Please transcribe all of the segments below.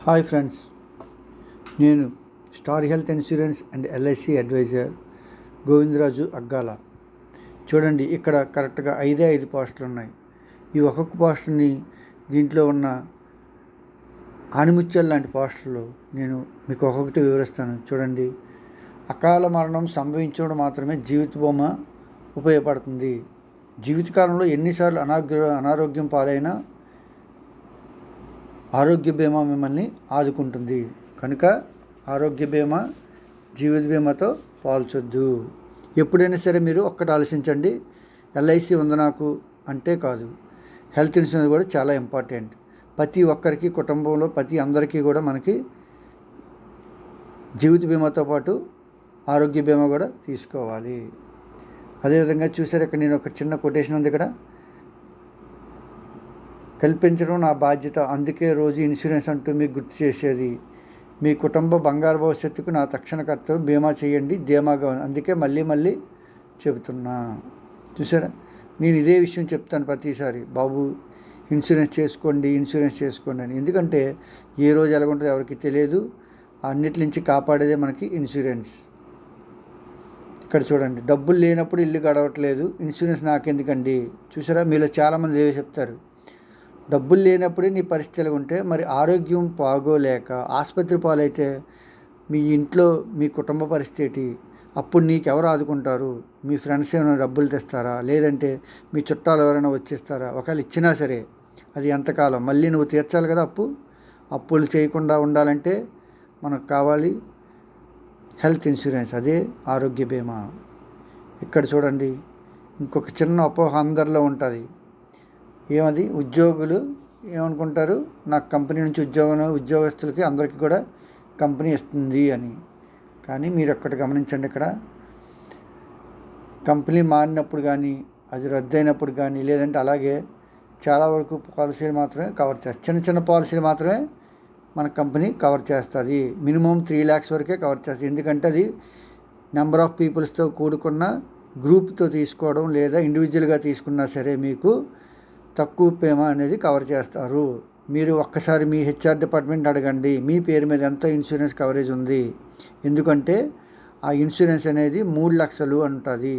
Hi friends, నేను star health insurance and LIC advisor Govindaraju Aggala. చూడండి, ఇక్కడ కరెక్ట్గా 5 పోస్టులు ఉన్నాయి. ఈ ఒక్కొక్క పోస్టుని దీంట్లో ఉన్న ఆణిముత్యాలు లాంటి పోస్టులు నేను మీకు ఒక్కొక్కటి వివరిస్తాను. చూడండి, అకాల మరణం సంభవించడం మాత్రమే జీవిత బీమా ఉపయోగపడుతుంది. జీవితకాలంలో ఎన్నిసార్లు అనారోగ్యం పాలైనా ఆరోగ్య బీమా మిమ్మల్ని ఆదుకుంటుంది. కనుక ఆరోగ్య బీమా జీవిత బీమాతో పోల్చొద్దు. ఎప్పుడైనా సరే మీరు ఒక్కటి ఆలోచించండి, ఎల్ఐసి ఉంది నాకు అంటే కాదు, హెల్త్ ఇన్సూరెన్స్ కూడా చాలా ఇంపార్టెంట్. ప్రతి ఒక్కరికి, కుటుంబంలో ప్రతి అందరికీ కూడా మనకి జీవిత బీమాతో పాటు ఆరోగ్య బీమా కూడా తీసుకోవాలి. అదేవిధంగా చూసారు, ఇక్కడ నేను ఒక చిన్న కొటేషన్ ఉంది. ఇక్కడ కల్పించడం నా బాధ్యత, అందుకే రోజు ఇన్సూరెన్స్ అంటూ మీకు గుర్తు చేసేది. మీ కుటుంబ బంగారు భవిష్యత్తుకు నా తక్షణ కర్తవ్యం, బీమా చేయండి ధీమాగా. అందుకే మళ్ళీ చెబుతున్నా. చూసారా, నేను ఇదే విషయం చెప్తాను ప్రతిసారి, బాబు ఇన్సూరెన్స్ చేసుకోండి అని. ఎందుకంటే ఏ రోజు ఎలాగుంటుందో ఎవరికి తెలియదు. అన్నిటి నుంచి కాపాడేదే మనకి ఇన్సూరెన్స్. ఇక్కడ చూడండి, డబ్బులు లేనప్పుడు ఇల్లు గడవట్లేదు, ఇన్సూరెన్స్ నాకెందుకండి. చూసారా, మీలో చాలామంది ఏవో చెప్తారు, డబ్బులు లేనప్పుడే నీ పరిస్థితులు ఉంటే మరి ఆరోగ్యం బాగోలేక ఆసుపత్రి పాలైతే మీ ఇంట్లో మీ కుటుంబ పరిస్థితి, అప్పుడు నీకెవరు ఆదుకుంటారు? మీ ఫ్రెండ్స్ ఏమైనా డబ్బులు తెస్తారా? లేదంటే మీ చుట్టాలు ఎవరైనా వచ్చేస్తారా? ఒకవేళ ఇచ్చినా సరే అది ఎంతకాలం? మళ్ళీ నువ్వు తీర్చాలి కదా అప్పులు చేయకుండా ఉండాలంటే మనకు కావాలి హెల్త్ ఇన్సూరెన్స్, అదే ఆరోగ్య బీమా. ఇక్కడ చూడండి, ఇంకొక చిన్న అపోహ అందరిలో ఉంటుంది. ఏమది? ఉద్యోగులు ఏమనుకుంటారు, నాకు కంపెనీ నుంచి ఉద్యోగస్తులకి అందరికీ కూడా కంపెనీ ఇస్తుంది అని. కానీ మీరు ఒక్కటి గమనించండి, ఇక్కడ కంపెనీ మారినప్పుడు కానీ, అది రద్దయినప్పుడు కానీ, లేదంటే అలాగే చాలా వరకు పాలసీలు మాత్రమే కవర్ చేస్తుంది. చిన్న పాలసీలు మాత్రమే మన కంపెనీ కవర్ చేస్తుంది. మినిమం 3 lakhs వరకే కవర్ చేస్తుంది. ఎందుకంటే అది నెంబర్ ఆఫ్ పీపుల్స్తో కూడుకున్న గ్రూప్తో తీసుకోవడం, లేదా ఇండివిజువల్గా తీసుకున్నా సరే మీకు తక్కువ బీమా అనేది కవర్ చేస్తారు. మీరు ఒక్కసారి మీ హెచ్ఆర్ డిపార్ట్మెంట్ అడగండి, మీ పేరు మీద ఎంత ఇన్సూరెన్స్ కవరేజ్ ఉంది. ఎందుకంటే ఆ ఇన్సూరెన్స్ అనేది 3 లక్షలు ఉంటుంది.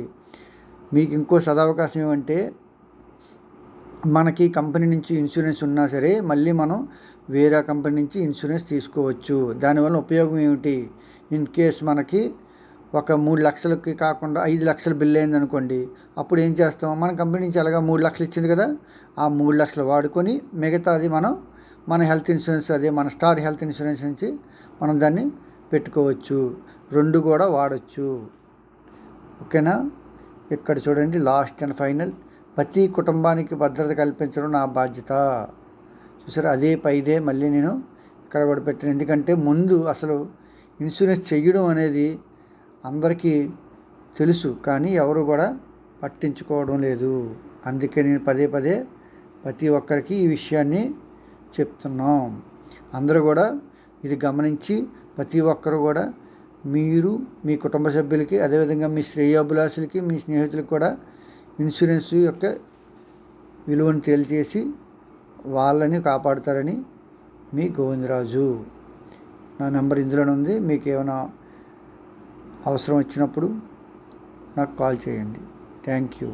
మీకు ఇంకో సదవకాశం ఏమంటే, మనకి కంపెనీ నుంచి ఇన్సూరెన్స్ ఉన్నా సరే మళ్ళీ మనం వేరే కంపెనీ నుంచి ఇన్సూరెన్స్ తీసుకోవచ్చు. దానివల్ల ఉపయోగం ఏమిటి? ఇన్ కేస్ మనకి ఒక 3 లక్షలకి కాకుండా 5 లక్షల బిల్లు అయిందనుకోండి, అప్పుడు ఏం చేస్తాం? మన కంపెనీ నుంచి అలాగా 3 లక్షలు ఇచ్చింది కదా, ఆ 3 లక్షలు వాడుకొని మిగతాది మన హెల్త్ ఇన్సూరెన్స్, అదే మన స్టార్ హెల్త్ ఇన్సూరెన్స్ నుంచి మనం దాన్ని పెట్టుకోవచ్చు. 2 కూడా వాడచ్చు. ఓకేనా? ఇక్కడ చూడండి, లాస్ట్ అండ్ ఫైనల్, ప్రతి కుటుంబానికి భద్రత కల్పించడం నా బాధ్యత. చూసారా, అదే మళ్ళీ నేను ఇక్కడ కూడా పెట్టాను. ఎందుకంటే ముందు అసలు ఇన్సూరెన్స్ చెయ్యడం అనేది అందరికీ తెలుసు, కానీ ఎవరు కూడా పట్టించుకోవడం లేదు. అందుకే నేను పదే ప్రతి ఒక్కరికి ఈ విషయాన్ని చెప్తున్నాం. అందరూ కూడా ఇది గమనించి ప్రతి ఒక్కరు కూడా మీరు మీ కుటుంబ సభ్యులకి, అదేవిధంగా మీ శ్రేయోభిలాషులకి, మీ స్నేహితులకు కూడా ఇన్సూరెన్స్ యొక్క విలువను తెలియజేసి వాళ్ళని కాపాడుతారని మీ గోవిందరాజు. నా నెంబర్ ఇందులోనే ఉంది. మీకు ఏమైనా అవసరం వచ్చినప్పుడు నాకు కాల్ చేయండి. Thank you.